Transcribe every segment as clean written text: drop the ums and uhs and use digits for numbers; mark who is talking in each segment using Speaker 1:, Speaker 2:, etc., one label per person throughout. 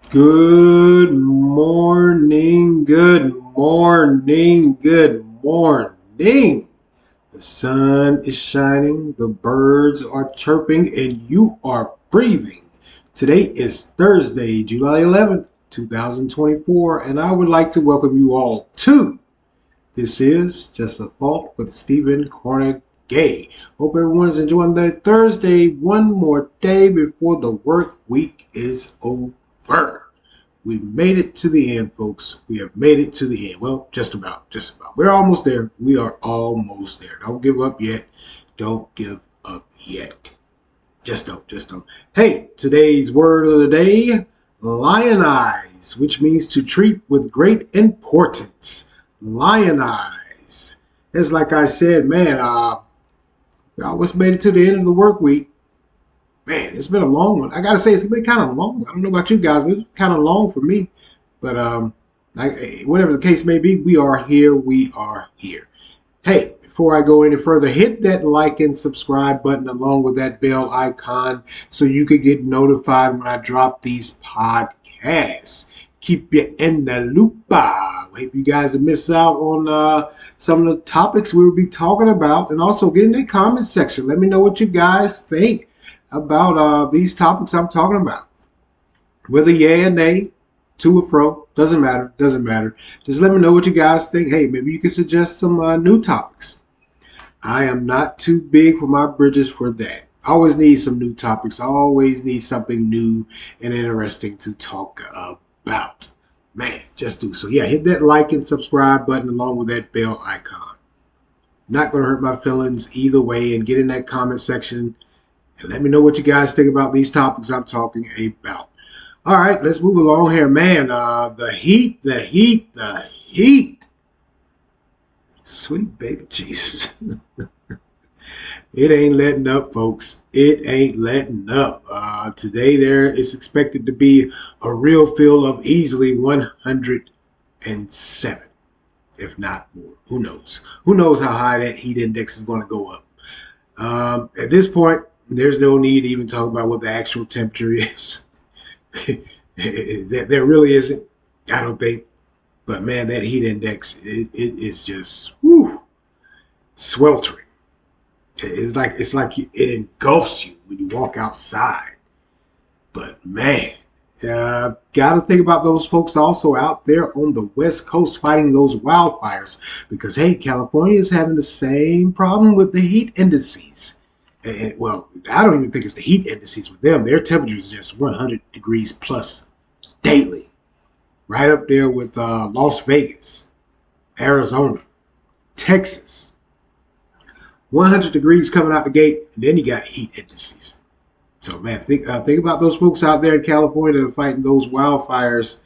Speaker 1: Good morning, good morning, good morning. The sun is shining, the birds are chirping, and you are breathing. Today is Thursday, July 11th, 2024, and I would like to welcome you all to This Is Just a Thought with Stephen Cornegay. Hope everyone is enjoying their Thursday one more day before the work week is over. We made it to the end, folks. We have made it to the end. Well, just about, just about. We're almost there. We are almost there. Don't give up yet. Don't give up yet. Just don't. Hey, today's word of the day, lionize, which means to treat with great importance. Lionize. It's like I said, man, we almost made it to the end of the work week. Man, it's been a long one. I gotta say, it's been kind of long. I don't know about you guys, but it's kind of long for me. But whatever the case may be, we are here. We are here. Hey, before I go any further, hit that like and subscribe button along with that bell icon so you can get notified when I drop these podcasts. Keep you in the loop. If you guys have missed out on some of the topics we will be talking about, and also get in the comment section. Let me know what you guys think about these topics I'm talking about. Whether yay or nay, to or fro, doesn't matter. Just let me know what you guys think. Hey, maybe you can suggest some new topics. I am not too big for my bridges for that. I always need some new topics. I always need something new and interesting to talk about. Man, just do. So yeah, hit that like and subscribe button along with that bell icon. Not going to hurt my feelings either way, and get in that comment section and let me know what you guys think about these topics I'm talking about. All right, let's move along here, man. The heat. Sweet baby Jesus. It ain't letting up, folks. It ain't letting up. Today there is expected to be a real feel of easily 107, if not more. Who knows? Who knows how high that heat index is going to go up? At this point, there's no need to even talk about what the actual temperature is. There really isn't, I don't think. But man, that heat index it is just sweltering. It engulfs you when you walk outside. But man, got to think about those folks also out there on the West Coast fighting those wildfires, because hey, California is having the same problem with the heat indices. And well, I don't even think it's the heat indices with them. Their temperature is just 100 degrees plus daily, right up there with Las Vegas, Arizona, Texas. 100 degrees coming out the gate, and then you got heat indices. So man, think about those folks out there in California that are fighting those wildfires.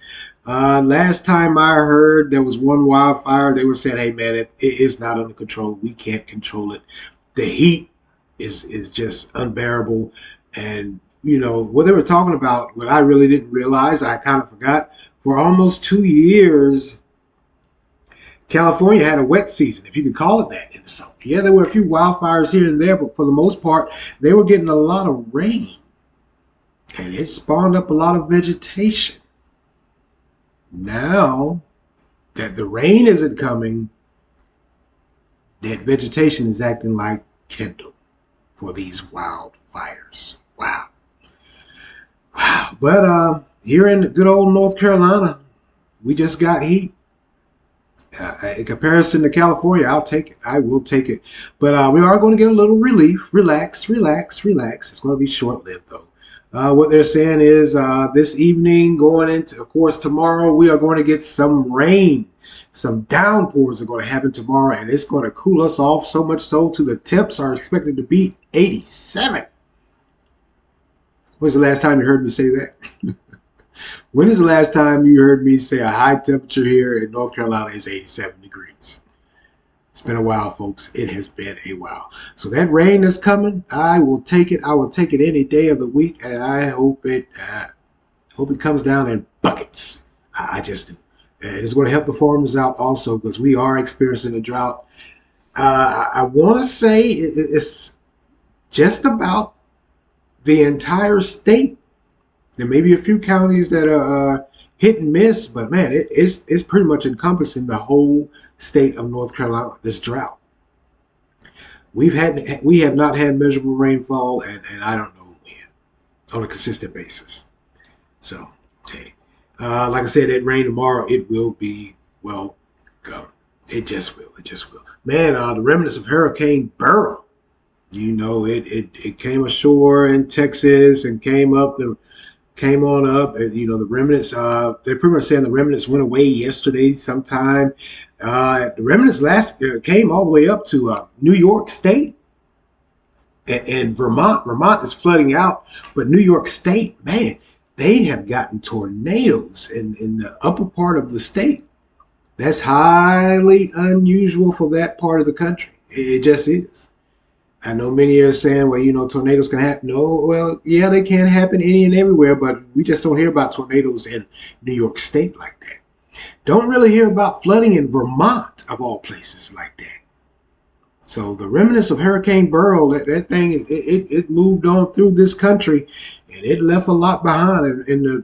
Speaker 1: Last time I heard there was one wildfire, they were saying, "Hey man, it is not under control. We can't control it. The heat is just unbearable." And you know what they were talking about, what I really didn't realize, I kind of forgot. For almost 2 years, California had a wet season, if you could call it that, in the summer. Yeah, there were a few wildfires here and there, but for the most part, they were getting a lot of rain, and it spawned up a lot of vegetation. Now that the rain isn't coming, that vegetation is acting like kindle for these wildfires. Wow. But here in good old North Carolina, we just got heat. In comparison to California, I'll take it. I will take it. But we are going to get a little relief. Relax. It's going to be short-lived, though. What they're saying is this evening, going into, of course, tomorrow, we are going to get some rain. Some downpours are going to happen tomorrow, and it's going to cool us off so much so to the temps are expected to be 87. When's the last time you heard me say that? When is the last time you heard me say a high temperature here in North Carolina is 87 degrees? It's been a while, folks. It has been a while. So that rain that's coming, I will take it. I will take it any day of the week, and I hope it comes down in buckets. I just do. And it's going to help the farmers out also, because we are experiencing a drought. I want to say it's just about the entire state There may be a few counties that are hit and miss, but man, it's pretty much encompassing the whole state of North Carolina. This drought, we have not had measurable rainfall, and I don't know when on a consistent basis. So, hey, like I said, that rain tomorrow, it will be welcome. It just will. It just will. Man, the remnants of Hurricane Burrow. You know, it came ashore in Texas and came on up. You know, the remnants. They're pretty much saying the remnants went away yesterday sometime. The remnants last came all the way up to New York State and Vermont. Vermont is flooding out, but New York State, man, they have gotten tornadoes in the upper part of the state. That's highly unusual for that part of the country. It just is. I know many are saying, well, you know, tornadoes can happen. No, well, yeah, they can happen any and everywhere, but we just don't hear about tornadoes in New York State like that. Don't really hear about flooding in Vermont, of all places, like that. So the remnants of Hurricane Burrow, that thing, it moved on through this country, and it left a lot behind in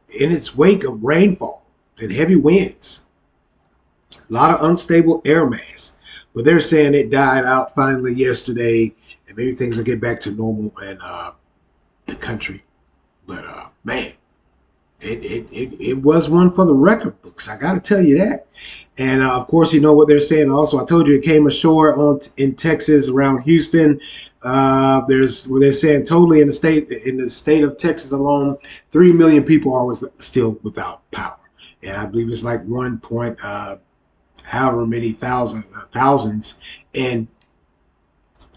Speaker 1: its wake of rainfall and heavy winds. A lot of unstable air mass. But they're saying it died out finally yesterday, and maybe things will get back to normal in the country. But man, it was one for the record books. I got to tell you that. And of course, you know what they're saying. Also, I told you it came ashore in Texas around Houston. There's where they're saying totally in the state of Texas alone, 3 million people are still without power, and I believe it's like 1 however many thousands in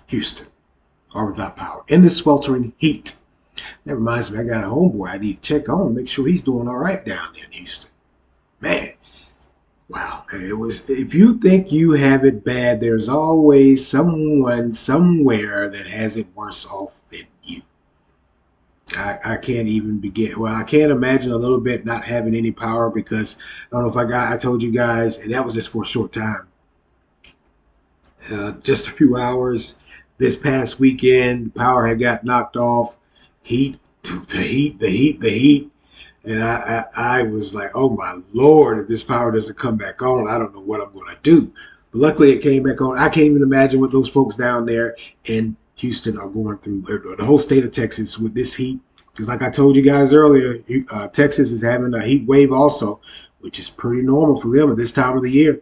Speaker 1: Houston are without power in the sweltering heat. That reminds me, I got a homeboy I need to check on, make sure he's doing all right down there in Houston. Man, wow. It was. If you think you have it bad, there's always someone somewhere that has it worse off than you. I can't even begin. Well, I can't imagine a little bit not having any power because I don't know if I told you guys, and that was just for a short time. Just a few hours this past weekend, power had got knocked off. Heat, the heat. And I was like, oh my Lord, if this power doesn't come back on, I don't know what I'm going to do. But luckily it came back on. I can't even imagine what those folks down there in Houston are going through, or the whole state of Texas with this heat. Because like I told you guys earlier, Texas is having a heat wave also, which is pretty normal for them at this time of the year.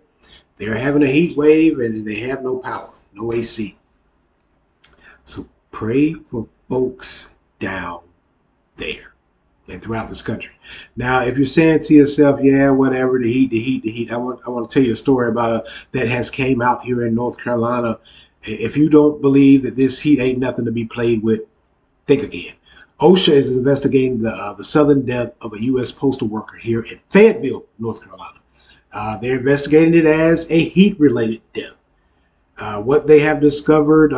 Speaker 1: They're having a heat wave and they have no power, no AC. So pray for folks down there and throughout this country. Now, if you're saying to yourself, yeah, whatever, the heat, I want to tell you a story about that has came out here in North Carolina. If you don't believe that this heat ain't nothing to be played with, think again. OSHA is investigating the sudden death of a U.S. postal worker here in Fayetteville, North Carolina. They're investigating it as a heat-related death. What they have discovered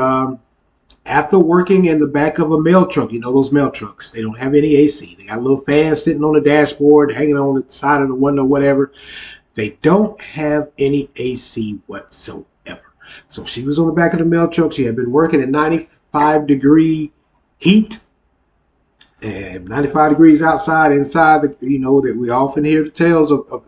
Speaker 1: after working in the back of a mail truck, you know those mail trucks, they don't have any AC. They got a little fan sitting on the dashboard, hanging on the side of the window, whatever. They don't have any AC whatsoever. So she was on the back of the mail truck. She had been working at 95-degree heat. And 95 degrees outside, inside, you know, that we often hear the tales of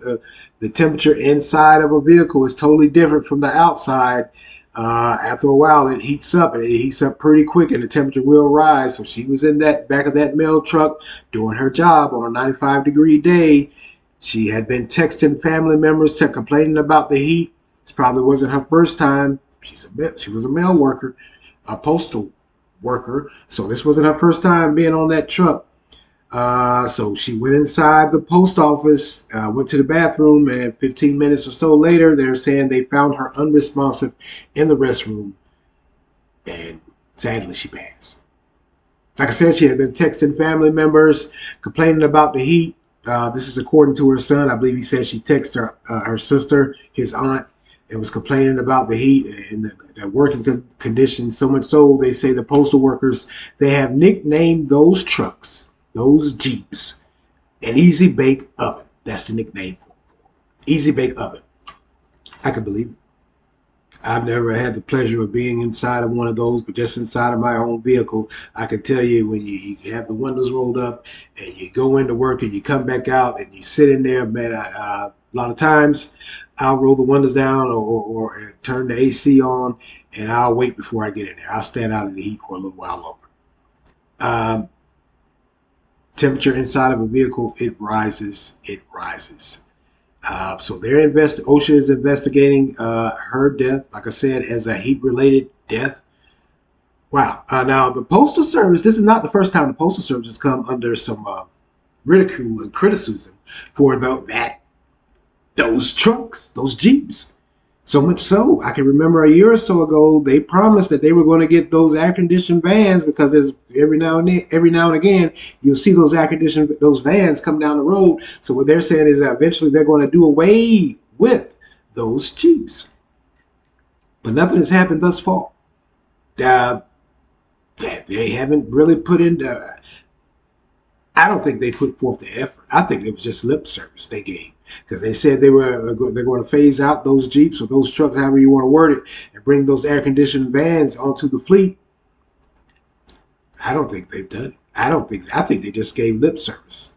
Speaker 1: the temperature inside of a vehicle is totally different from the outside. After a while, it heats up, and it heats up pretty quick, and the temperature will rise. So she was in that back of that mail truck doing her job on a 95-degree day. She had been texting family members, complaining about the heat. This probably wasn't her first time. She was a mail worker, a postal worker, so this wasn't her first time being on that truck. So she went inside the post office, went to the bathroom, and 15 minutes or so later, they're saying they found her unresponsive in the restroom, and sadly she passed. Like I said, she had been texting family members, complaining about the heat. This is according to her son. I believe he said she texted her sister, his aunt, and was complaining about the heat and the working conditions. So much so, they say the postal workers, they have nicknamed those trucks, those Jeeps, an easy bake oven. That's the nickname for it. Easy bake oven. I can believe it. I've never had the pleasure of being inside of one of those, but just inside of my own vehicle, I can tell you when you have the windows rolled up and you go into work and you come back out and you sit in there, man, a lot of times I'll roll the windows down or turn the AC on and I'll wait before I get in there. I'll stand out in the heat for a little while longer. Um, Temperature inside of a vehicle, it rises, it rises. So OSHA is investigating her death, like I said, as a heat-related death. Wow. Now, the Postal Service, this is not the first time the Postal Service has come under some ridicule and criticism for those trucks, those Jeeps. So much so, I can remember a year or so ago, they promised that they were going to get those air-conditioned vans because there's every now and again, you'll see those vans come down the road. So what they're saying is that eventually they're going to do away with those Jeeps. But nothing has happened thus far. They haven't really put into. I don't think they put forth the effort. I think it was just lip service they gave because they said they're going to phase out those Jeeps or those trucks, however you want to word it, and bring those air conditioned vans onto the fleet. I don't think they've done it. I think they just gave lip service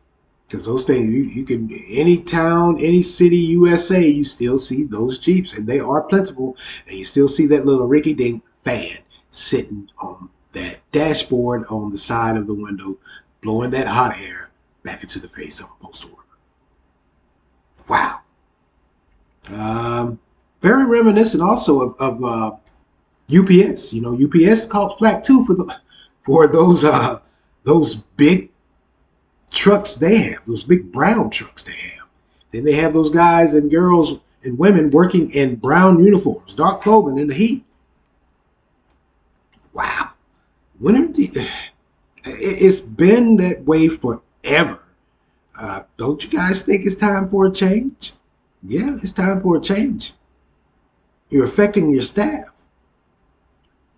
Speaker 1: because those things you can any town, any city, USA, you still see those Jeeps and they are plentiful, and you still see that little rinky dink fan sitting on that dashboard on the side of the window, blowing that hot air back into the face of a postal worker. Wow. Very reminiscent also of UPS. You know, UPS caught flack too for those big trucks they have, those big brown trucks they have. Then they have those guys and girls and women working in brown uniforms, dark clothing in the heat. Wow. It's been that way forever. Don't you guys think it's time for a change? Yeah, it's time for a change. You're affecting your staff.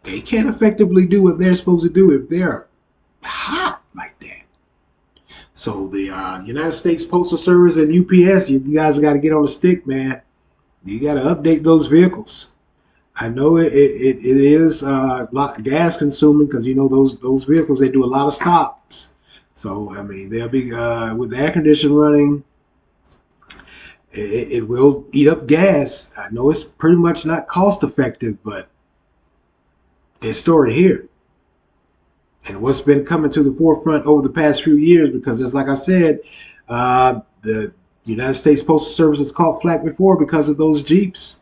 Speaker 1: They can't effectively do what they're supposed to do if they're hot like that. So the United States Postal Service and UPS, you guys got to get on the stick, man. You got to update those vehicles. I know it is a lot gas consuming because you know those vehicles, they do a lot of stops. So I mean they'll be with the air conditioning running, it will eat up gas. I know it's pretty much not cost effective, but they're stored here. And what's been coming to the forefront over the past few years, because just like I said, the United States Postal Service has caught flack before because of those Jeeps.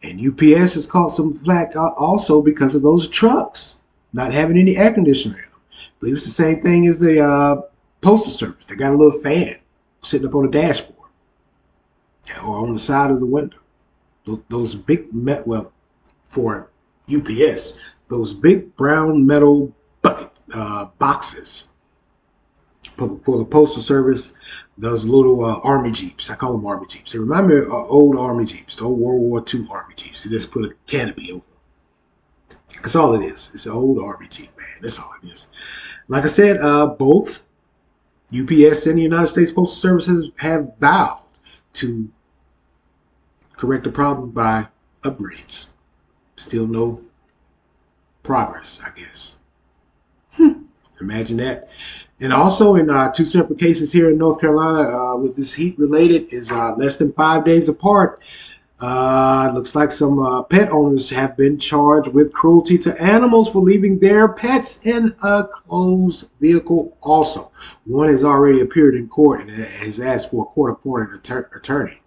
Speaker 1: And UPS has caught some flack also because of those trucks not having any air conditioning in them. I believe it's the same thing as the Postal Service. They got a little fan sitting up on the dashboard or on the side of the window. Those big for UPS, those big brown metal bucket boxes. For the Postal Service, those little Army Jeeps. I call them Army Jeeps. They remind me of old Army Jeeps, the old World War II Army Jeeps. They just put a canopy over them. That's all it is. It's an old Army Jeep, man. That's all it is. Like I said, both UPS and the United States Postal Services have vowed to correct the problem by upgrades. Still no progress, I guess. Imagine that. And also in two separate cases here in North Carolina with this heat related is less than 5 days apart. Looks like some pet owners have been charged with cruelty to animals for leaving their pets in a closed vehicle also. One has already appeared in court and has asked for a court-appointed attorney.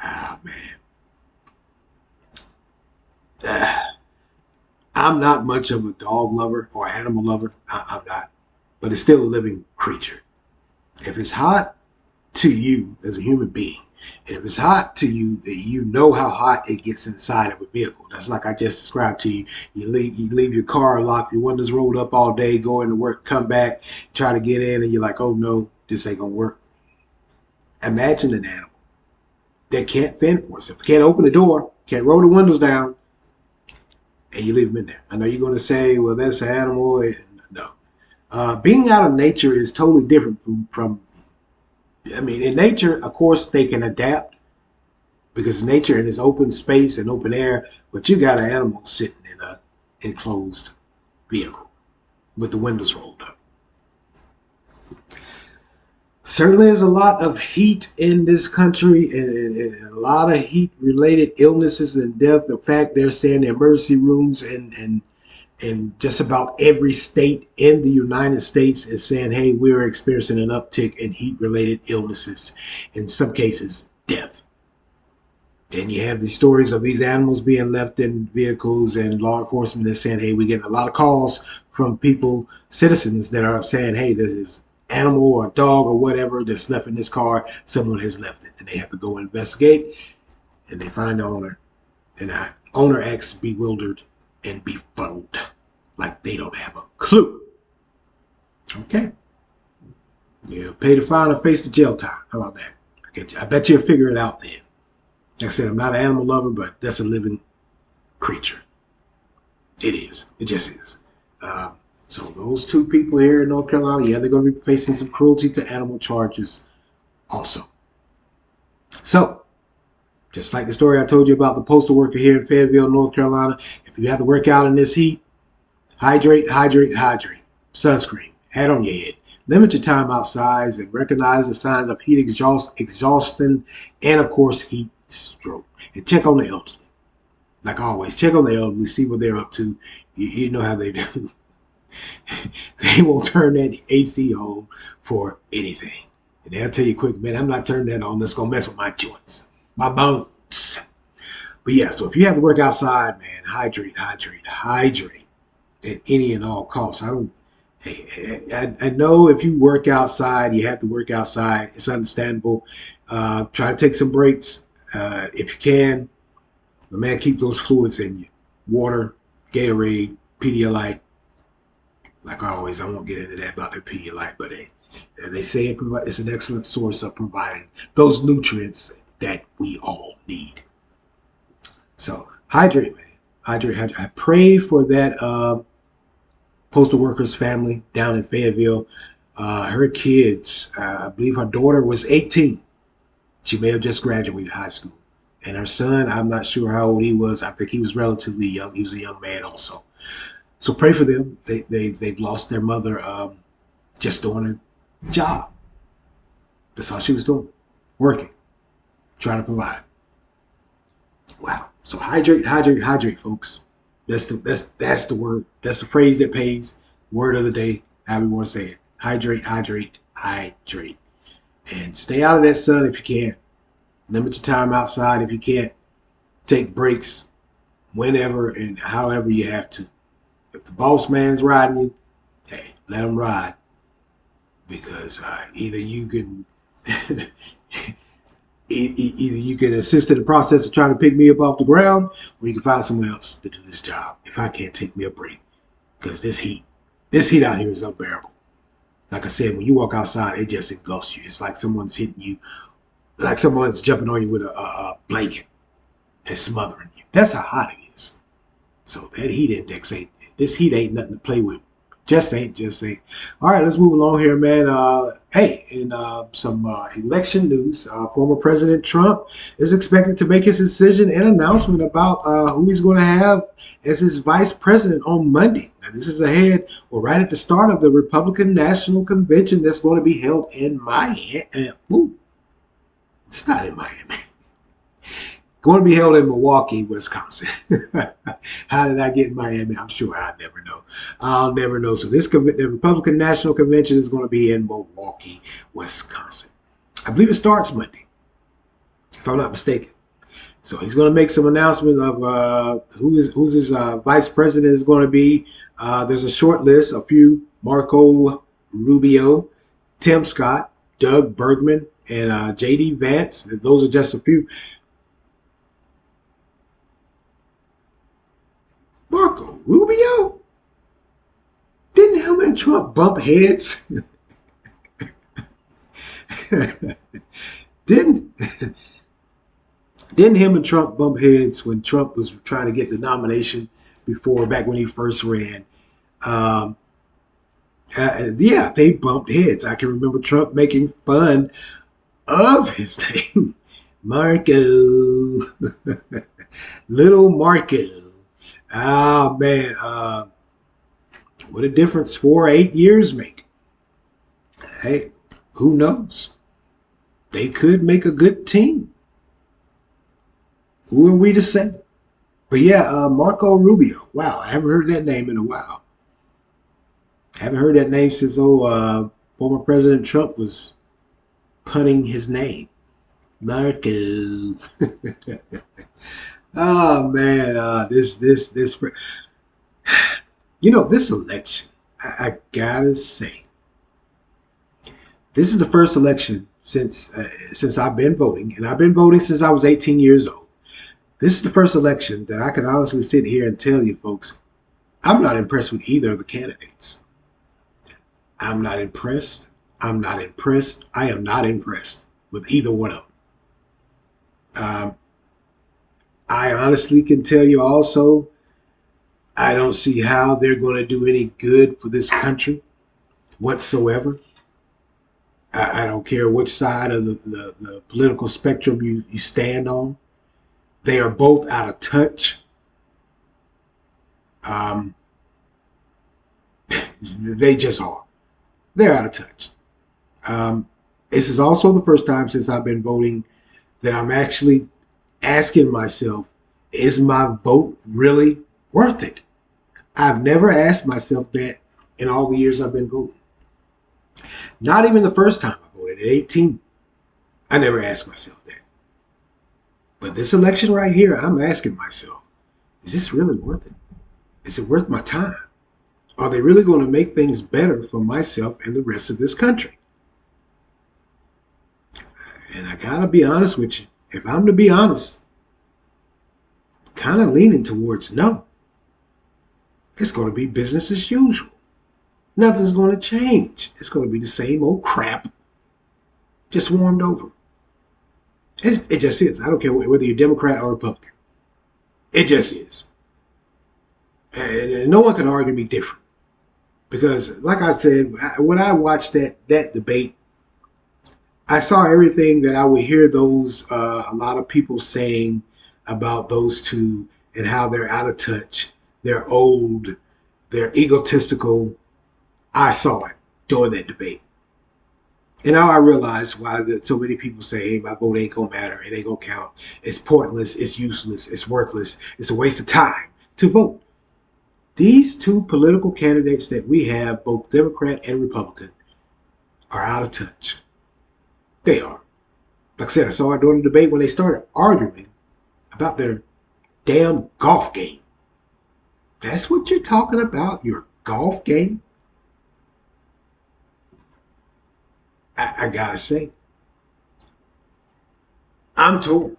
Speaker 1: Ah, man. I'm not much of a dog lover or animal lover. I'm not. But it's still a living creature. If it's hot to you as a human being, and if it's hot to you, you know how hot it gets inside of a vehicle. That's like I just described to you. You leave your car locked, your windows rolled up all day, go into work, come back, try to get in, and you're like, oh no, this ain't gonna work. Imagine an animal that can't fend for itself, can't open the door, can't roll the windows down, and you leave them in there. I know you're going to say, well, that's an animal. No. Being out of nature is totally different from, I mean, in nature, of course, they can adapt. because nature in this open space and open air, but you got an animal sitting in a enclosed vehicle with the windows rolled up. Certainly, there's a lot of heat in this country, and a lot of heat-related illnesses and death. In fact, they're saying the emergency rooms and just about every state in the United States is saying, hey, we're experiencing an uptick in heat-related illnesses, in some cases, death. Then you have these stories of these animals being left in vehicles, and law enforcement is saying, hey, we're getting a lot of calls from people, citizens that are saying, hey, there's this animal or dog or whatever that's left in this car. Someone has left it, and they have to go investigate, and they find the owner. And the owner acts bewildered and befuddled, like they don't have a clue. Okay. You pay the fine or face the jail time. How about that? I bet you'll figure it out then. Like I said, I'm not an animal lover, but that's a living creature. It is. It just is. So those two people here in North Carolina, yeah, they're going to be facing some cruelty to animal charges also. So, just like the story I told you about the postal worker here in Fayetteville, North Carolina, if you have to work out in this heat, hydrate, hydrate, hydrate. Sunscreen. Hat on your head. Limit your time outside and recognize the signs of heat exhaustion, and, of course, heat stroke. And check on the elderly. Like always, check on the elderly, see what they're up to. You know how they do. They won't turn that AC on for anything. And they'll tell you quick, man, I'm not turning that on. That's going to mess with my joints, my bones. But yeah, so if you have to work outside, man, hydrate, hydrate, hydrate at any and all costs. I know if you work outside, you have to work outside. It's understandable. Try to take some breaks if you can. But man, keep those fluids in you. Water, Gatorade, Pedialyte. Like always, I won't get into that about the Pedialyte, but they say it's an excellent source of providing those nutrients that we all need. So hydrate, man. Hydrate, hydrate. I pray for that postal worker's family down in Fayetteville. Her kids, I believe her daughter was 18. She may have just graduated high school. And her son, I'm not sure how old he was. I think he was relatively young. He was a young man also. So pray for them. They've lost their mother just doing her job. That's all she was doing. Working. Trying to provide. Wow. So hydrate, hydrate, hydrate, folks. That's the word. That's the phrase that pays. Word of the day. However you want to say it. Hydrate, hydrate, hydrate. And stay out of that sun if you can. Limit your time outside if you can't. Take breaks whenever and however you have to. If the boss man's riding you, hey, let him ride. Because either you can either you can assist in the process of trying to pick me up off the ground, or you can find someone else to do this job if I can't take me a break. Because this heat out here is unbearable. Like I said, when you walk outside, it just engulfs you. It's like someone's hitting you, like someone's jumping on you with a blanket and smothering you. That's how hot it is. So that heat index this heat ain't nothing to play with. Just ain't. All right, let's move along here, man. Hey, in some election news, former President Trump is expected to make his decision and announcement about who he's going to have as his vice president on Monday. Now, this is ahead or right at the start of the Republican National Convention that's going to be held in Miami. It's not in Miami. Going to be held in Milwaukee, Wisconsin. How did I get in Miami? I'm sure I'll never know. I'll never know. So the Republican National Convention is going to be in Milwaukee, Wisconsin. I believe it starts Monday, if I'm not mistaken. So he's going to make some announcement of who's his vice president is going to be. There's a short list, a few: Marco Rubio, Tim Scott, Doug Bergman, and J.D. Vance. Those are just a few. Marco Rubio? Didn't him and Trump bump heads? Didn't him and Trump bump heads when Trump was trying to get the nomination back when he first ran? Yeah, they bumped heads. I can remember Trump making fun of his name Marco. Little Marco. Oh, man. What a difference 4 or 8 years make. Hey, who knows? They could make a good team. Who are we to say? But yeah, Marco Rubio. Wow, I haven't heard that name in a while. I haven't heard that name since former President Trump was punning his name. Marco. Oh man, this. This election. I gotta say, this is the first election since I've been voting, and I've been voting since I was 18 years old. This is the first election that I can honestly sit here and tell you, folks, I'm not impressed with either of the candidates. I'm not impressed. I'm not impressed. I am not impressed with either one of them. I honestly can tell you also, I don't see how they're going to do any good for this country whatsoever. I don't care which side of the political spectrum you stand on. They are both out of touch. Um, they just are. They're out of touch. This is also the first time since I've been voting that I'm actually asking myself, is my vote really worth it? I've never asked myself that in all the years I've been voting. Not even the first time I voted at 18. I never asked myself that. But this election right here, I'm asking myself, is this really worth it? Is it worth my time? Are they really going to make things better for myself and the rest of this country? And I gotta be honest with you. If I'm to be honest, kind of leaning towards no. It's going to be business as usual. Nothing's going to change. It's going to be the same old crap, just warmed over. It just is. I don't care whether you're Democrat or Republican. It just is. And no one can argue me different. Because, like I said, when I watched that debate, I saw everything that I would hear a lot of people saying about those two and how they're out of touch, they're old, they're egotistical. I saw it during that debate. And now I realize why so many people say, hey, my vote ain't going to matter. It ain't going to count. It's pointless. It's useless. It's worthless. It's a waste of time to vote. These two political candidates that we have, both Democrat and Republican, are out of touch. They are. Like I said, I saw it during the debate when they started arguing about their damn golf game. That's what you're talking about? Your golf game? I gotta say, I'm torn.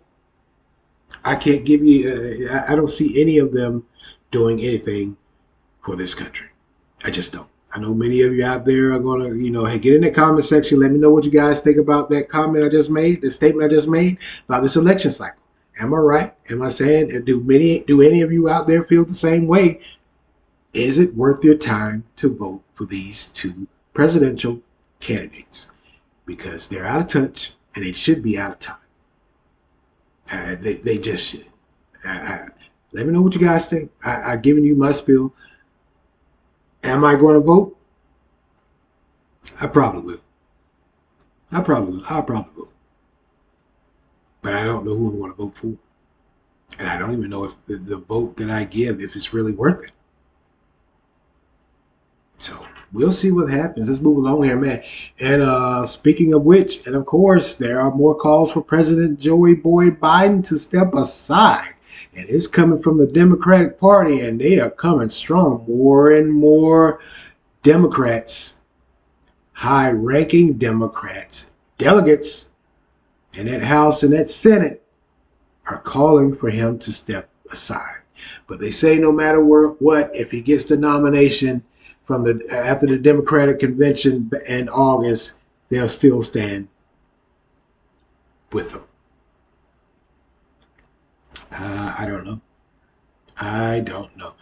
Speaker 1: I can't give you, I don't see any of them doing anything for this country. I just don't. I know many of you out there are going to, hey, get in the comment section. Let me know what you guys think about that comment I just made, the statement I just made about this election cycle. Am I right? Am I saying, do any of you out there feel the same way? Is it worth your time to vote for these two presidential candidates? Because they're out of touch and they should be out of time. They just should. Let me know what you guys think. I've given you my spiel. Am I going to vote? I probably will. I'll probably will. But I don't know who I'm going to vote for. And I don't even know if the vote that I give, if it's really worth it. So we'll see what happens. Let's move along here, man. And speaking of which, and of course, there are more calls for President Joey Boy Biden to step aside. And it's coming from the Democratic Party, and they are coming strong. More and more Democrats, high-ranking Democrats, delegates in that House and that Senate are calling for him to step aside. But they say no matter what, if he gets the nomination after the Democratic convention in August, they'll still stand with him. I don't know.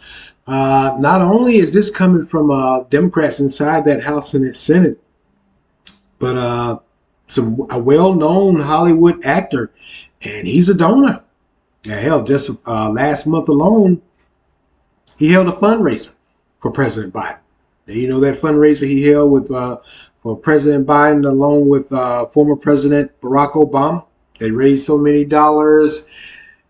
Speaker 1: Not only is this coming from Democrats inside that House and that Senate, but a well-known Hollywood actor and he's a donor. Yeah, hell, just last month alone, he held a fundraiser for President Biden. Now, you know that fundraiser he held with for President Biden, along with former President Barack Obama. They raised so many dollars.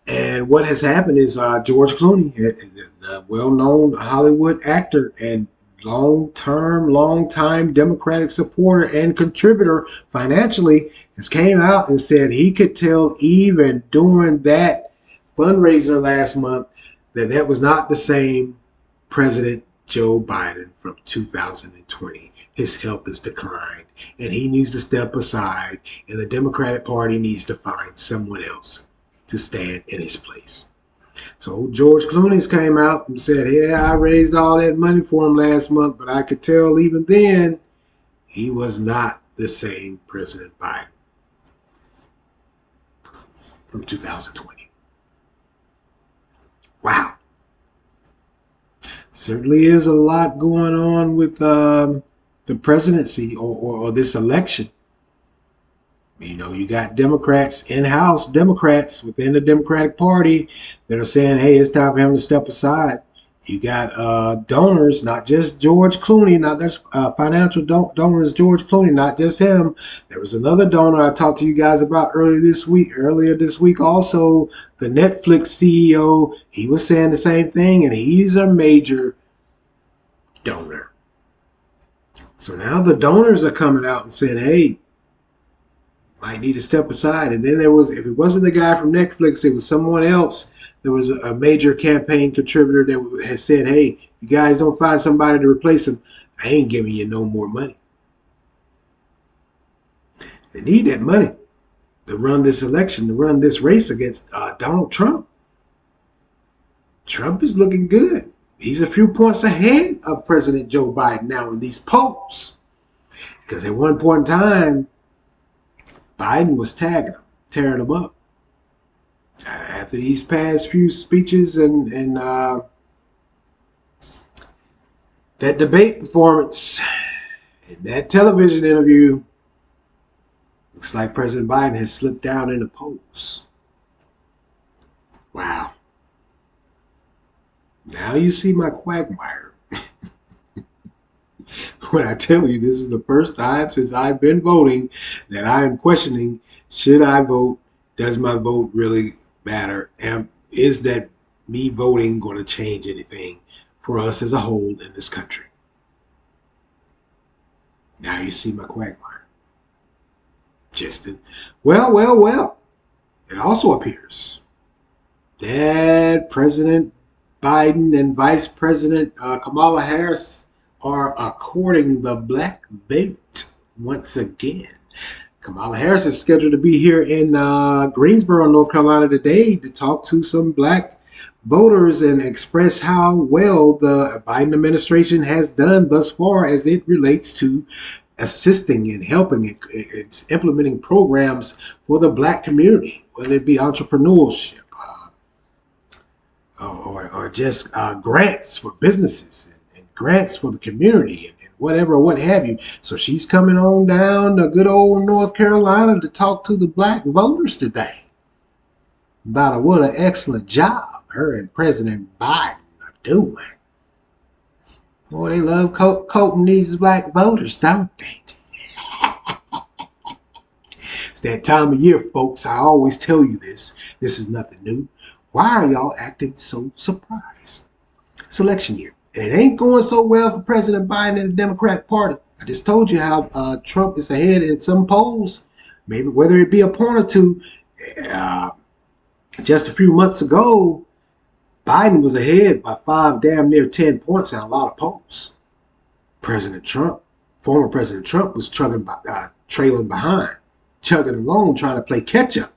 Speaker 1: And what has happened is George Clooney, the well-known Hollywood actor and long-time Democratic supporter and contributor financially, has came out and said he could tell even during that fundraiser last month that that was not the same President Joe Biden from 2020. His health has declined, and he needs to step aside, and the Democratic Party needs to find someone else to stand in his place. So George Clooney's came out and said, yeah, I raised all that money for him last month, but I could tell even then he was not the same President Biden from 2020. Wow. Certainly is a lot going on with the presidency or this election. You know, you got Democrats, in-house Democrats within the Democratic Party that are saying, hey, it's time for him to step aside. You got donors, not just George Clooney, not just financial donors, George Clooney, not just him. There was another donor I talked to you guys about earlier this week also, the Netflix CEO. He was saying the same thing, and he's a major donor. So now the donors are coming out and saying, hey, might need to step aside. And then there was, if it wasn't the guy from Netflix, it was someone else. There was a major campaign contributor that has said, hey, you guys don't find somebody to replace him, I ain't giving you no more money. They need that money to run this election, to run this race against Donald Trump. Trump is looking good. He's a few points ahead of President Joe Biden now in these polls. Because at one point in time, Biden was tagging him, tearing him up. After these past few speeches and that debate performance and that television interview, looks like President Biden has slipped down in the polls. Wow. Now you see my quagmire. When I tell you this is the first time since I've been voting that I am questioning, should I vote? Does my vote really matter? And is that me voting going to change anything for us as a whole in this country? Now you see my quagmire. Well. It also appears that President Biden and Vice President Kamala Harris are courting the black vote once again. Kamala Harris is scheduled to be here in Greensboro, North Carolina today to talk to some black voters and express how well the Biden administration has done thus far as it relates to assisting and helping and implementing programs for the black community, whether it be entrepreneurship or just grants for businesses and grants for the community and whatever, what have you. So she's coming on down to good old North Carolina to talk to the black voters today about what an excellent job her and President Biden are doing. Boy, they love coating these black voters, don't they? It's that time of year, folks. I always tell you this. This is nothing new. Why are y'all acting so surprised? It's election year, and it ain't going so well for President Biden and the Democratic Party. I just told you how Trump is ahead in some polls, maybe whether it be a point or two. Just a few months ago, Biden was ahead by 5, damn near 10 points in a lot of polls. Former President Trump was trailing behind, chugging along, trying to play catch up.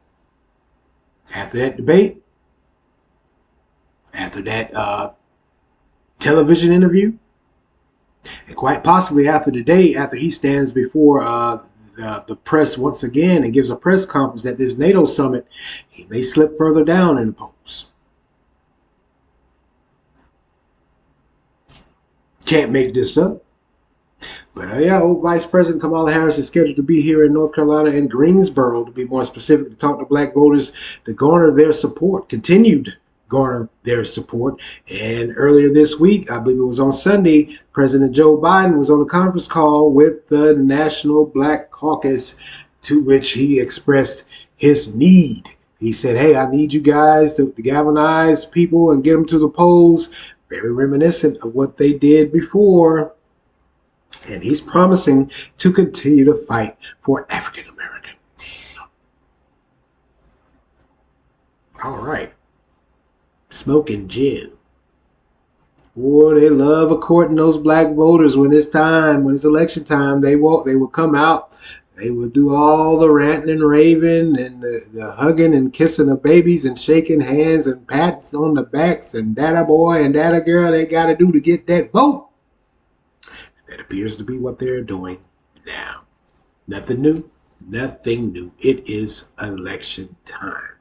Speaker 1: After that debate, after that television interview, and quite possibly after the day after he stands before the press once again and gives a press conference at this NATO summit, he may slip further down in the polls. Can't make this up. But yeah, old Vice President Kamala Harris is scheduled to be here in North Carolina in Greensboro, to be more specific, to talk to black voters to garner their support, continued garner their support. And earlier this week, I believe it was on Sunday, President Joe Biden was on a conference call with the National Black Caucus, to which he expressed his need. He said, hey, I need you guys to galvanize people and get them to the polls. Very reminiscent of what they did before. And he's promising to continue to fight for African Americans. All right. Smoking Jim. Boy, they love courting those black voters when it's time, when it's election time. They will come out. They will do all the ranting and raving and the hugging and kissing of babies and shaking hands and pats on the backs and data boy and data girl they got to do to get that vote. That appears to be what they're doing now. Nothing new. Nothing new. It is election time.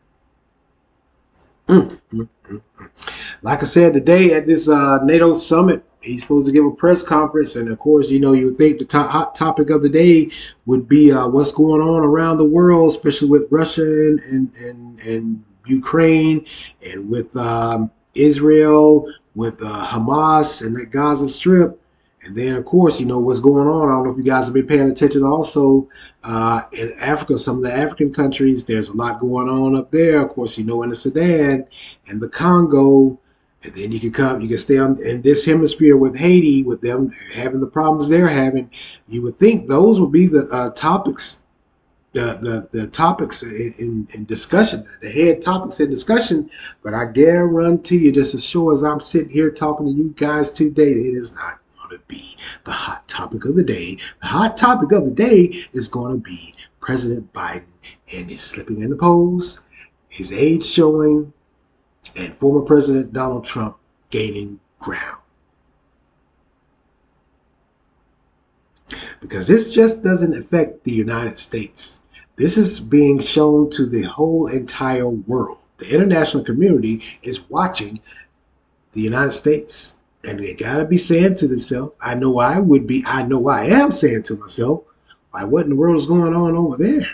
Speaker 1: Like I said, today at this NATO summit, he's supposed to give a press conference. And of course, you would think the hot topic of the day would be what's going on around the world, especially with Russia and Ukraine, and with Israel, with Hamas and the Gaza Strip. And then, of course, what's going on. I don't know if you guys have been paying attention also in Africa, some of the African countries. There's a lot going on up there. Of course, in the Sudan and the Congo. And then you can stay in this hemisphere with Haiti, with them having the problems they're having. You would think those would be the topics, the topics in discussion, the head topics in discussion. But I guarantee you, just as sure as I'm sitting here talking to you guys today, it is not to be the hot topic of the day. The hot topic of the day is going to be President Biden and his slipping in the polls, his age showing, and former President Donald Trump gaining ground. Because this just doesn't affect the United States. This is being shown to the whole entire world. The international community is watching the United States. And they gotta be saying to themselves, I know I am saying to myself, why, what in the world is going on over there?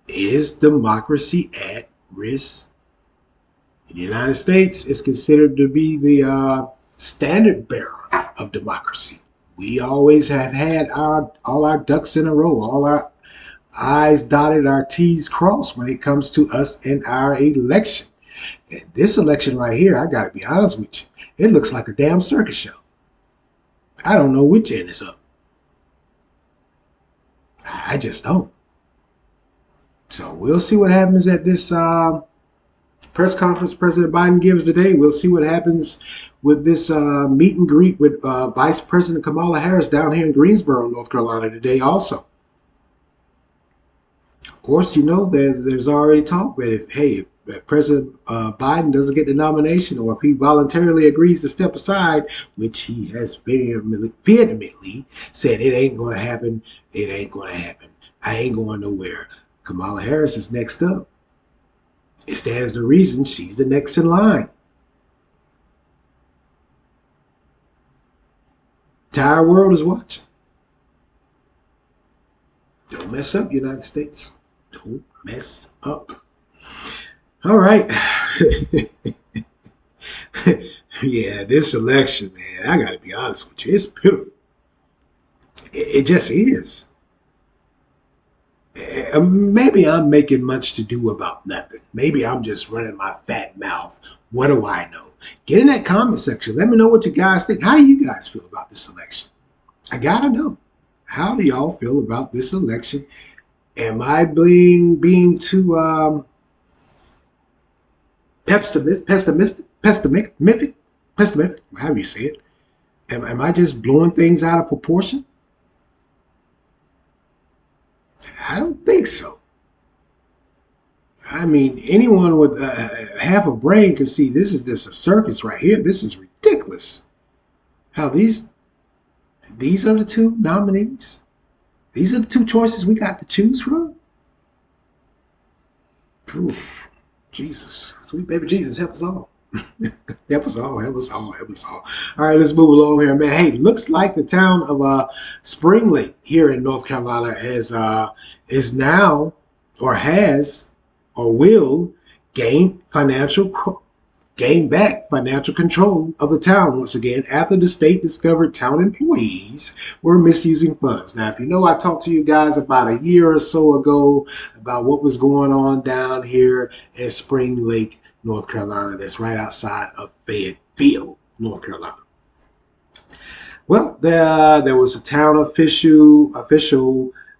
Speaker 1: Is democracy at risk? In the United States, it's considered to be the standard bearer of democracy. We always have had all our ducks in a row, all our I's dotted, our T's crossed when it comes to us and our election. And this election right here, I gotta be honest with you, it looks like a damn circus show. I don't know which end is up. I just don't. So we'll see what happens at this press conference President Biden gives today. We'll see what happens with this meet and greet with Vice President Kamala Harris down here in Greensboro, North Carolina today also. Of course, there's already talk that if President Biden doesn't get the nomination, or if he voluntarily agrees to step aside, which he has vehemently said it ain't going to happen, it ain't going to happen. I ain't going nowhere. Kamala Harris is next up. It stands to reason she's the next in line. The entire world is watching. Don't mess up, United States. Don't mess up. All right. Yeah, this election, man, I got to be honest with you. It's pitiful. It just is. Maybe I'm making much to do about nothing. Maybe I'm just running my fat mouth. What do I know? Get in that comment section. Let me know what you guys think. How do you guys feel about this election? I got to know. How do y'all feel about this election? Am I being too pessimistic, however you say it? Am I just blowing things out of proportion? I don't think so. I mean, anyone with half a brain can see this is just a circus right here. This is ridiculous. How these are the two nominees. These are the two choices we got to choose from. Ooh, Jesus, sweet baby Jesus, help us all. That was all. That was all. That was all. All right, let's move along here, man. Hey, looks like the town of Spring Lake here in North Carolina is now or has or will gain gain back financial control of the town once again after the state discovered town employees were misusing funds. Now, if you know, I talked to you guys about a year or so ago about what was going on down here in Spring Lake, North Carolina. That's right outside of Fayetteville, North Carolina. Well, there was a town official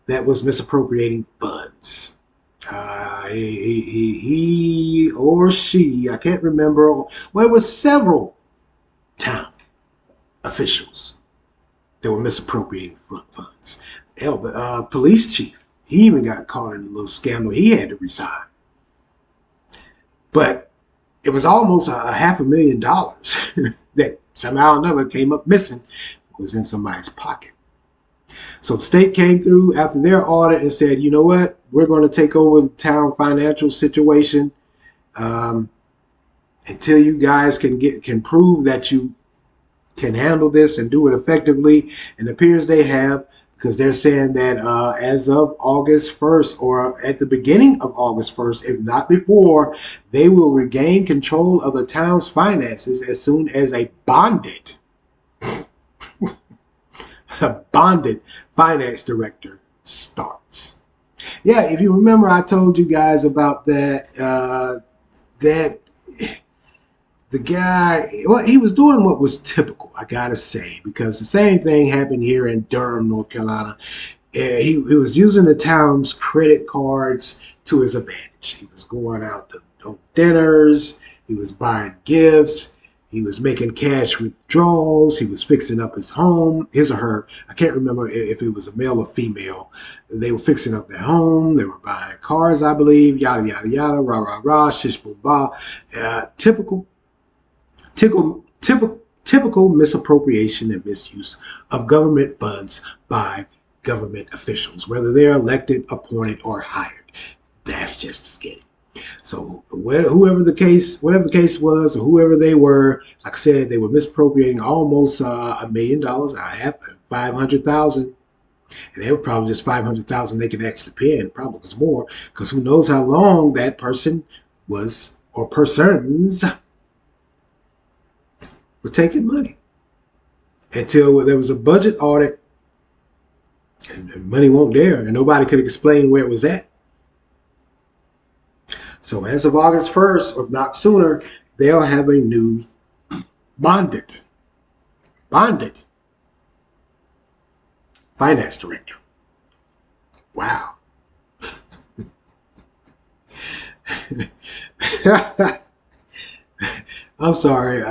Speaker 1: that was misappropriating funds. He or she, I can't remember. Well, it was several town officials that were misappropriating funds. Hell, the police chief, he even got caught in a little scandal. He had to resign. But it was almost $500,000 that somehow or another came up missing. It was in somebody's pocket. So the state came through after their audit and said, you know what, we're going to take over the town financial situation until you guys can prove that you can handle this and do it effectively. And it appears they have, because they're saying that as of August 1st or at the beginning of August 1st, if not before, they will regain control of the town's finances as soon as a bonded finance director starts. Yeah, if you remember, I told you guys about that the guy, well, he was doing what was typical, I gotta say, because the same thing happened here in Durham, North Carolina. He was using the town's credit cards to his advantage. He was going out to dinners, he was buying gifts, he was making cash withdrawals, he was fixing up his home, his or her, I can't remember if it was a male or female. They were fixing up their home, they were buying cars, I believe, yada, yada, yada, rah, rah, rah, shish, boom, bah. Typical misappropriation and misuse of government funds by government officials, whether they're elected, appointed, or hired. That's just skinny. So whatever the case was, or whoever they were, like I said, they were misappropriating almost $1 million. I have 500,000, and they were probably just 500,000 they could actually pay, and probably was more, because who knows how long that person was or persons were taking money until there was a budget audit and money won't there, and nobody could explain where it was at. So as of August 1st, or not sooner, they'll have a new bonded finance director. Wow. I'm sorry,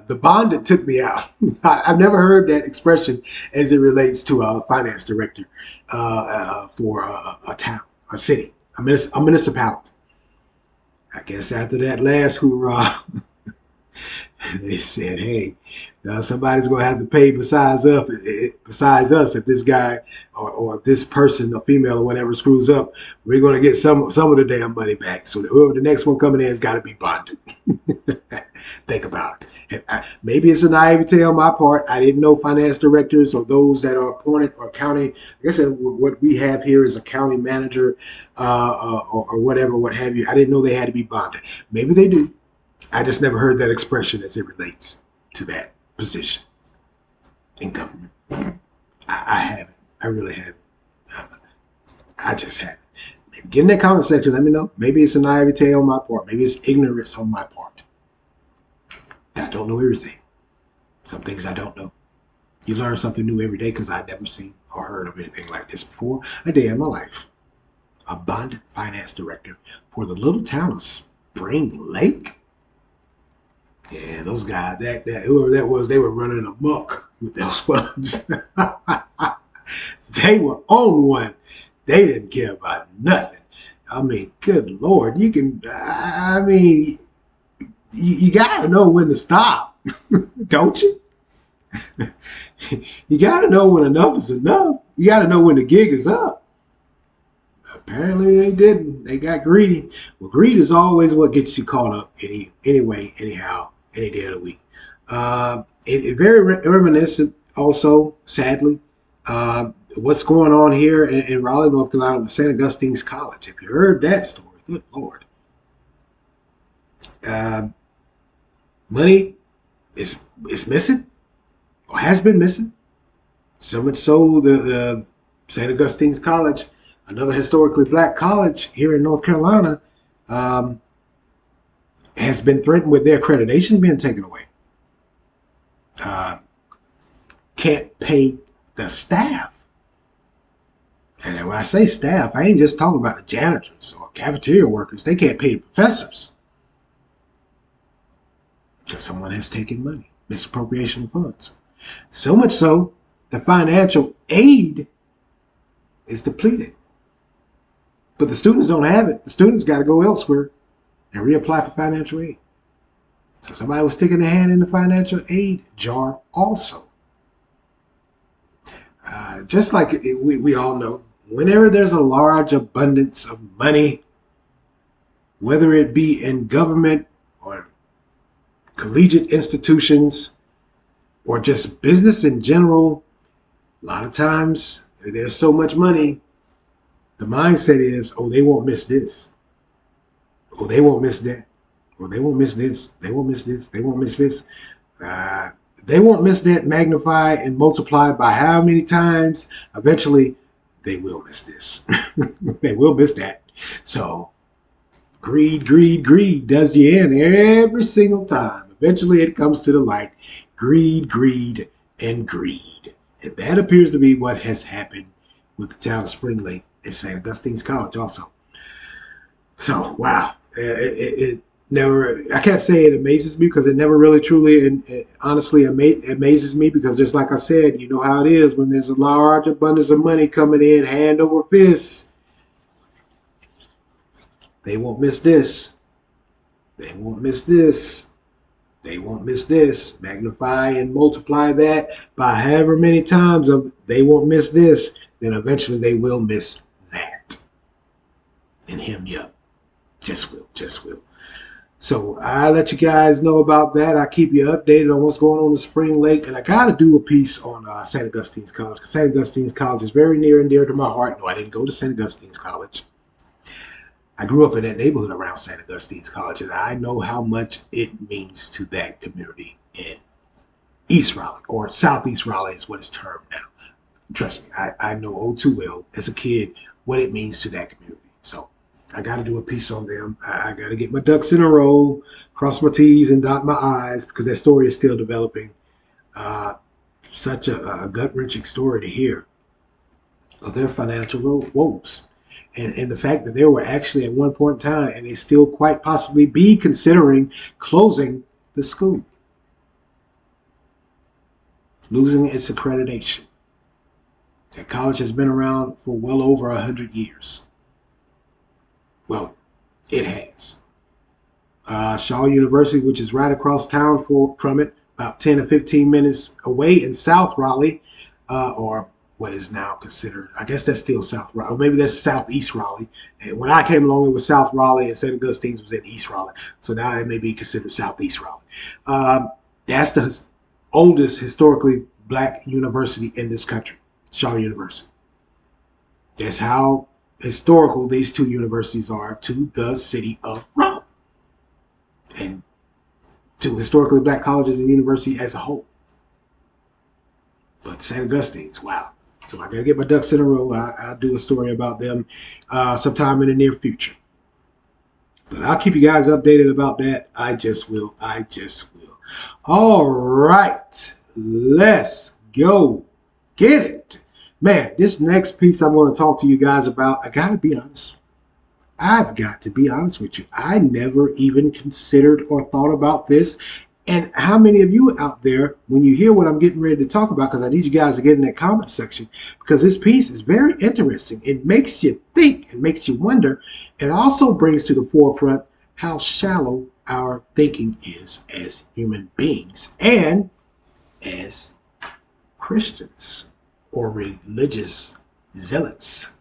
Speaker 1: the bonded took me out. I've never heard that expression as it relates to a finance director for a town, a city, a municipality. I guess after that last hoorah, they said, hey, somebody's going to have to pay besides us if this guy or if this person, a female or whatever, screws up. We're going to get some of the damn money back. So whoever the next one coming in has got to be bonded. Think about it. Maybe it's a naivete on my part. I didn't know finance directors or those that are appointed or county. I guess what we have here is a county manager or whatever, what have you. I didn't know they had to be bonded. Maybe they do. I just never heard that expression as it relates to that position in government. I haven't. I really haven't. I just haven't. Maybe get in that comment section. Let me know. Maybe it's a naivete on my part. Maybe it's ignorance on my part. I don't know everything. Some things I don't know. You learn something new every day because I've never seen or heard of anything like this before a day in my life. A bonded finance director for the little town of Spring Lake. Yeah, those guys, that whoever that was, they were running amok with those funds. They were on one. They didn't care about nothing. I mean, good Lord, you got to know when to stop, don't you? You got to know when enough is enough. You got to know when the gig is up. Apparently they didn't. They got greedy. Well, greed is always what gets you caught up anyway, anyhow, any day of the week. It very reminiscent also, sadly. What's going on here in Raleigh, North Carolina with St. Augustine's College. If you heard that story, good Lord. Uh, Money is missing or has been missing. So much so, the St. Augustine's College, another historically black college here in North Carolina, um, has been threatened with their accreditation being taken away. Uh, can't pay the staff. And when I say staff, I ain't just talking about the janitors or cafeteria workers. They can't pay the professors because someone has taken money, misappropriation of funds. So much so, the financial aid is depleted. But the students don't have it. The students got to go elsewhere and reapply for financial aid. So somebody was sticking their hand in the financial aid jar also. Just like we all know, whenever there's a large abundance of money, whether it be in government or collegiate institutions or just business in general, a lot of times there's so much money, the mindset is, oh, they won't miss this. Oh, they won't miss that. Or they won't miss this. They won't miss this. They won't miss this. They won't miss that magnified and multiplied by how many times. Eventually, they will miss this. They will miss that. So, greed, greed, greed does you in every single time. Eventually, it comes to the light. Greed, greed, and greed. And that appears to be what has happened with the town of Spring Lake and St. Augustine's College also. So, wow. It never, I can't say it amazes me because it never really truly and honestly amazes me because just like I said, you know how it is when there's a large abundance of money coming in hand over fist. They won't miss this. They won't miss this. They won't miss this. Magnify and multiply that by however many times of they won't miss this, then eventually they will miss that. And him, yup. Just will. So I let you guys know about that. I keep you updated on what's going on in Spring Lake. And I got to do a piece on St. Augustine's College because St. Augustine's College is very near and dear to my heart. No, I didn't go to St. Augustine's College. I grew up in that neighborhood around St. Augustine's College, and I know how much it means to that community in East Raleigh, or Southeast Raleigh is what it's termed now. Trust me, I know all too well as a kid what it means to that community. So I got to do a piece on them. I got to get my ducks in a row, cross my T's and dot my I's because that story is still developing. Such a gut-wrenching story to hear of their financial woes. And the fact that they were actually at one point in time and they still quite possibly be considering closing the school, losing its accreditation. That college has been around for well over 100 years. Well, it has. Shaw University, which is right across town from it, about 10 or 15 minutes away in South Raleigh, or what is now considered, I guess that's still South Raleigh, or maybe that's Southeast Raleigh. And when I came along, it was South Raleigh, and St. Augustine's was in East Raleigh. So now it may be considered Southeast Raleigh. That's the oldest historically black university in this country, Shaw University. That's how historical these two universities are to the city of Raleigh and to historically black colleges and universities as a whole. But St. Augustine's, wow. So I got to get my ducks in a row. I'll do a story about them sometime in the near future. But I'll keep you guys updated about that. I just will. All right. Let's go get it. Man, this next piece I'm going to talk to you guys about, I got to be honest. I've got to be honest with you. I never even considered or thought about this. And how many of you out there, when you hear what I'm getting ready to talk about, because I need you guys to get in that comment section, because this piece is very interesting. It makes you think, it makes you wonder. It also brings to the forefront how shallow our thinking is as human beings and as Christians or religious zealots.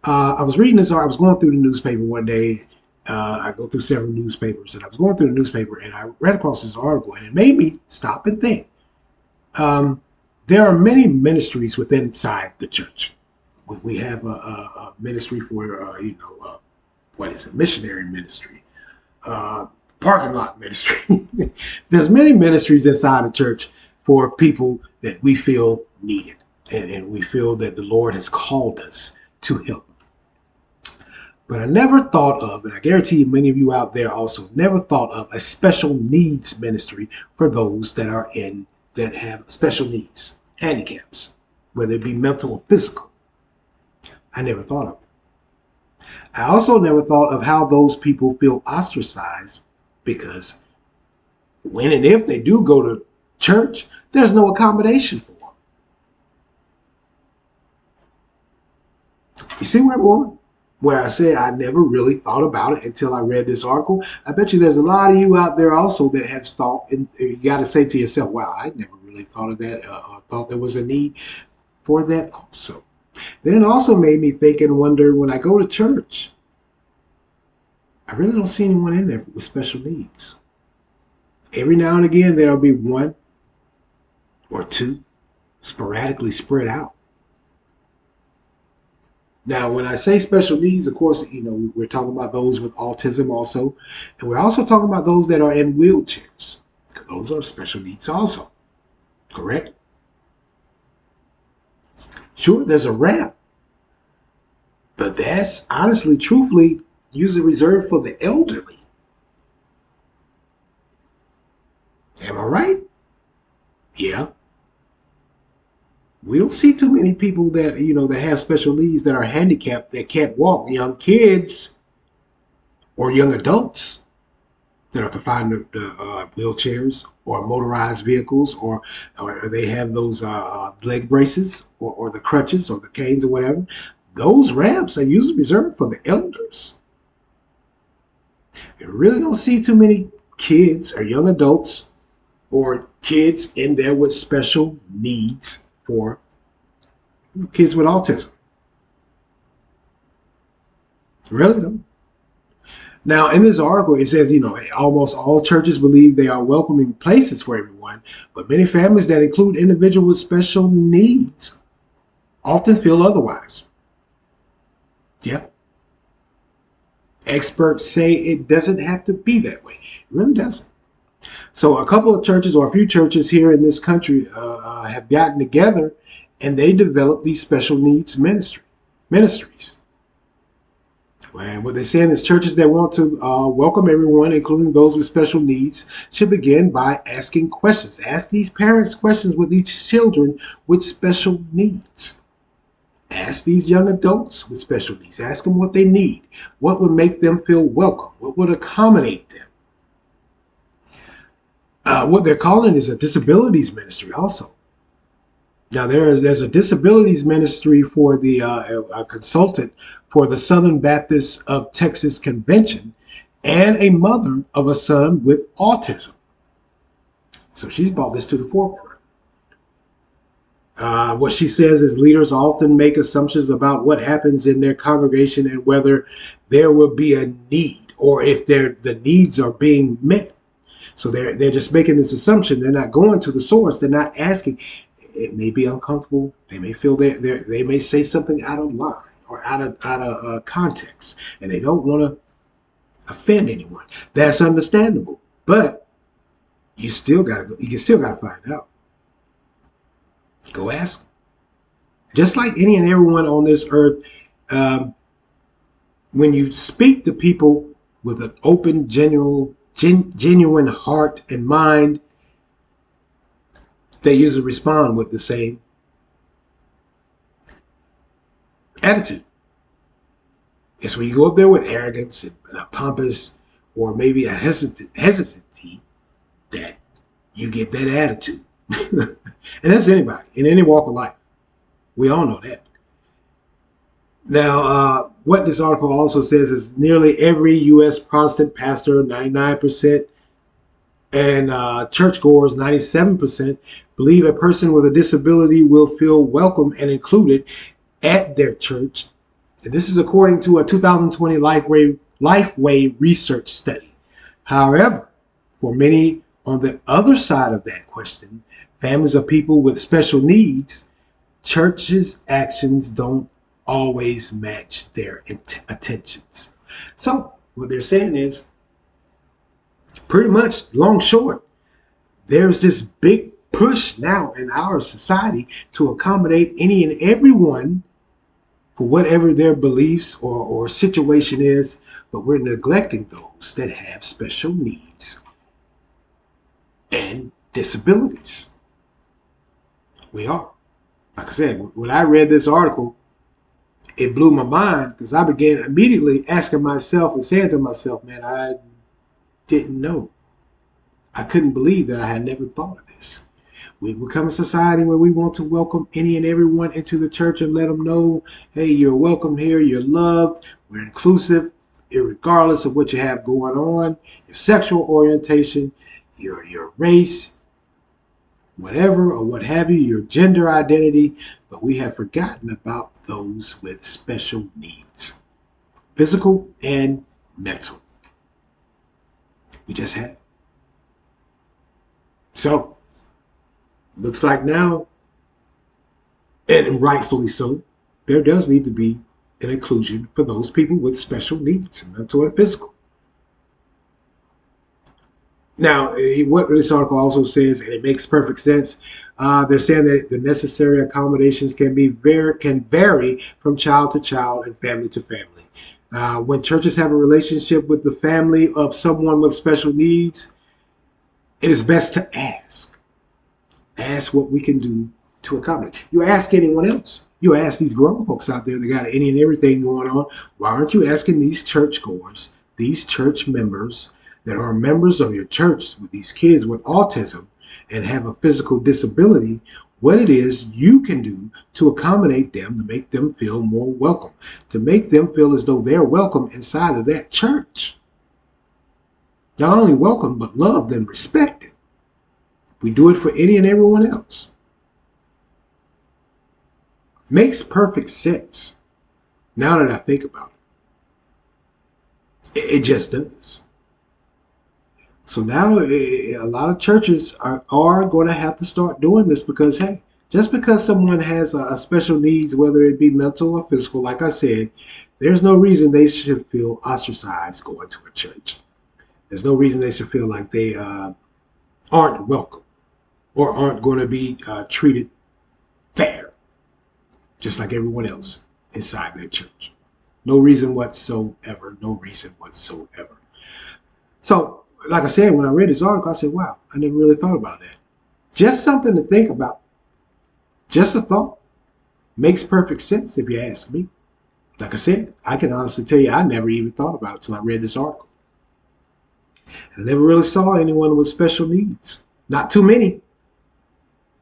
Speaker 1: I was reading this. I was going through the newspaper one day. I go through several newspapers, and I was going through the newspaper, and I read across this article, and it made me stop and think. Um, there are many ministries within inside the church. We have a ministry for what is it? Missionary ministry, uh, parking lot ministry. There's many ministries inside the church for people that we feel needed, and we feel that the Lord has called us to help. But I never thought of, and I guarantee you many of you out there also never thought of a special needs ministry for those that have special needs, handicaps, whether it be mental or physical. I never thought of it. I also never thought of how those people feel ostracized because when and if they do go to church, there's no accommodation for them. You see where I'm going? Where I say I never really thought about it until I read this article. I bet you there's a lot of you out there also that have thought, and you got to say to yourself, wow, I never really thought of that, thought there was a need for that also. Then it also made me think and wonder, when I go to church, I really don't see anyone in there with special needs. Every now and again, there'll be one or two sporadically spread out. Now, when I say special needs, of course, we're talking about those with autism also. And we're also talking about those that are in wheelchairs. Those are special needs also. Correct? Sure, there's a ramp. But that's honestly, truthfully, usually reserved for the elderly. Am I right? Yeah. We don't see too many people that, that have special needs that are handicapped that can't walk. Young kids or young adults that are confined to wheelchairs or motorized vehicles, or they have those leg braces or the crutches or the canes or whatever. Those ramps are usually reserved for the elders. You really don't see too many kids or young adults or kids in there with special needs for kids with autism. Really don't. Now, in this article, it says, almost all churches believe they are welcoming places for everyone, but many families that include individuals with special needs often feel otherwise. Yep. Experts say it doesn't have to be that way. It really doesn't. So a couple of churches, or a few churches here in this country, have gotten together and they developed these special needs ministries. And what they're saying is churches that want to welcome everyone, including those with special needs, should begin by asking questions. Ask these parents questions with these children with special needs. Ask these young adults with special needs. Ask them what they need. What would make them feel welcome? What would accommodate them? What they're calling is a disabilities ministry also. Now, there's a disabilities ministry for the a consultant for the Southern Baptist of Texas Convention and a mother of a son with autism. So she's brought this to the forefront. What she says is leaders often make assumptions about what happens in their congregation and whether there will be a need or if the needs are being met. So they're just making this assumption. They're not going to the source. They're not asking. It may be uncomfortable. They may feel they may say something out of line or out of context, and they don't want to offend anyone. That's understandable, but you still gotta find out. Go ask. Just like any and everyone on this earth, when you speak to people with an open, genuine heart and mind, they usually respond with the same attitude. It's when you go up there with arrogance and a pompous or maybe a hesitancy that you get that attitude. And that's anybody in any walk of life. We all know that. Now, what this article also says is nearly every U.S. Protestant pastor, 99%, and churchgoers, 97%, believe a person with a disability will feel welcome and included at their church And this is according to a 2020 Lifeway research study. However, for many on the other side of that question, families of people with special needs, churches' actions don't always match their attentions. So, what they're saying is pretty much long short, there's this big push now in our society to accommodate any and everyone for whatever their beliefs or situation is, but we're neglecting those that have special needs and disabilities. We are. Like I said, when I read this article, it blew my mind because I began immediately asking myself and saying to myself, man, I didn't know. I couldn't believe that I had never thought of this. We become a society where we want to welcome any and everyone into the church and let them know, hey, you're welcome here, you're loved, we're inclusive, regardless of what you have going on, your sexual orientation, your race, whatever or what have you, your gender identity, but we have forgotten about those with special needs, physical and mental. We just have. So, looks like now, and rightfully so, there does need to be an inclusion for those people with special needs, mental and physical. Now, what this article also says, and it makes perfect sense, they're saying that the necessary accommodations can vary from child to child and family to family. When churches have a relationship with the family of someone with special needs, it is best to ask. Ask what we can do to accommodate. You ask anyone else. You ask these grown folks out there that got any and everything going on. Why aren't you asking these churchgoers, these church members that are members of your church with these kids with autism and have a physical disability, what it is you can do to accommodate them, to make them feel more welcome, to make them feel as though they're welcome inside of that church. Not only welcome, but loved and respected. We do it for any and everyone else. Makes perfect sense now that I think about it. It just does. So now a lot of churches are going to have to start doing this because, hey, just because someone has a special needs, whether it be mental or physical, like I said, there's no reason they should feel ostracized going to a church. There's no reason they should feel like they aren't welcome or aren't going to be treated fair, just like everyone else inside their church. No reason whatsoever. No reason whatsoever. So, like I said, when I read this article, I said, wow, I never really thought about that. Just something to think about. Just a thought. Makes perfect sense if you ask me. Like I said, I can honestly tell you I never even thought about it until I read this article. I never really saw anyone with special needs. Not too many.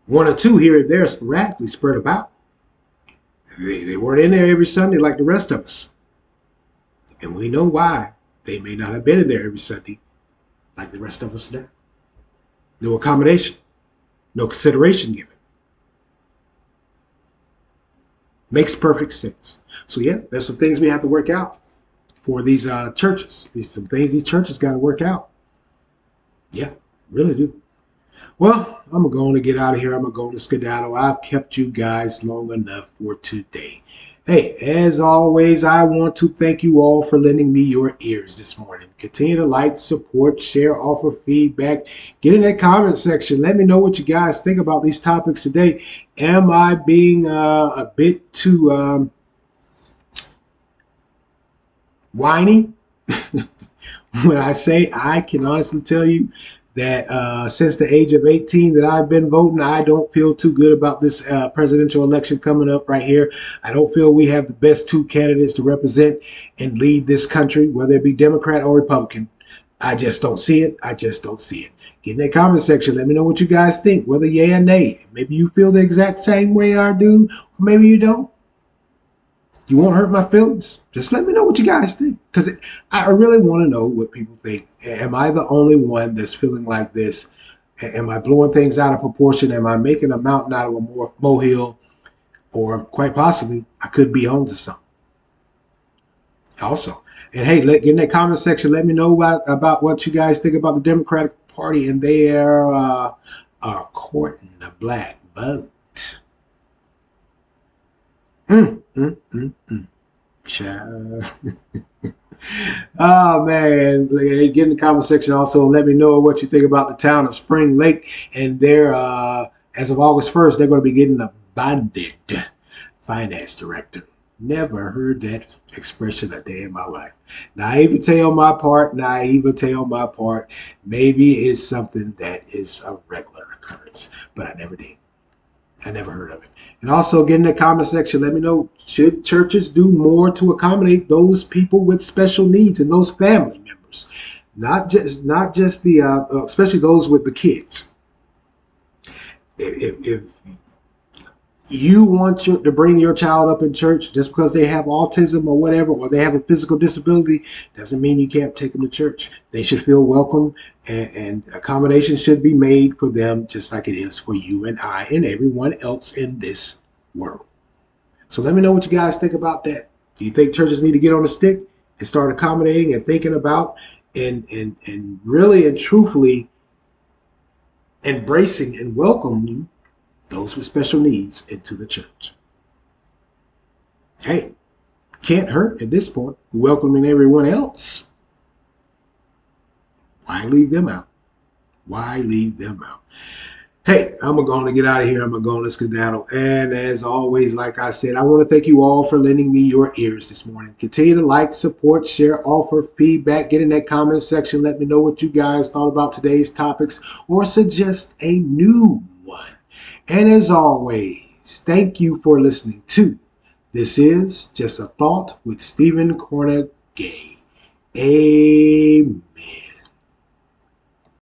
Speaker 1: One or two here and there sporadically spread about. They weren't in there every Sunday like the rest of us. And we know why they may not have been in there every Sunday like the rest of us now. No accommodation. No consideration given. Makes perfect sense. So yeah, there's some things we have to work out for these churches. Some things these churches got to work out. Yeah, really do. Well, I'm going to get out of here. I'm going to skedaddle. I've kept you guys long enough for today. Hey, as always, I want to thank you all for lending me your ears this morning. Continue to like, support, share, offer feedback. Get in that comment section. Let me know what you guys think about these topics today. Am I being a bit too whiny? When I say I can honestly tell you that since the age of 18 that I've been voting, I don't feel too good about this presidential election coming up right here. I don't feel we have the best two candidates to represent and lead this country, whether it be Democrat or Republican. I just don't see it. I just don't see it. Get in that comment section. Let me know what you guys think, whether yay or nay. Maybe you feel the exact same way I do, or maybe you don't. You won't hurt my feelings. Just let me know what you guys think. Because I really want to know what people think. Am I the only one that's feeling like this? Am I blowing things out of proportion? Am I making a mountain out of a molehill? Or quite possibly, I could be onto something. Also. And hey, get in that comment section. Let me know about what you guys think about the Democratic Party and their courting the black vote. Mm, mm, mm, mm. Child. Oh man, hey, get in the comment section. Also, let me know what you think about the town of Spring Lake and their as of August 1st, they're going to be getting a bonded finance director. Never heard that expression a day in my life. Naivete on my part. Maybe it's something that is a regular occurrence, but I never did. I never heard of it. And also get in the comment section. Let me know, should churches do more to accommodate those people with special needs and those family members, not just the especially those with the kids. If you want to bring your child up in church just because they have autism or whatever, or they have a physical disability, doesn't mean you can't take them to church. They should feel welcome, and accommodations should be made for them just like it is for you and I and everyone else in this world. So let me know what you guys think about that. Do you think churches need to get on the stick and start accommodating and thinking about and really and truthfully embracing and welcoming those with special needs into the church? Hey, can't hurt at this point. Welcoming everyone else. Why leave them out? Why leave them out? Hey, I'm going to get out of here. I'm going to skedaddle. And as always, like I said, I want to thank you all for lending me your ears this morning. Continue to like, support, share, offer feedback. Get in that comment section. Let me know what you guys thought about today's topics or suggest a new one. And as always, thank you for listening to This Is Just a Thought with Stephen Cornegay. Amen.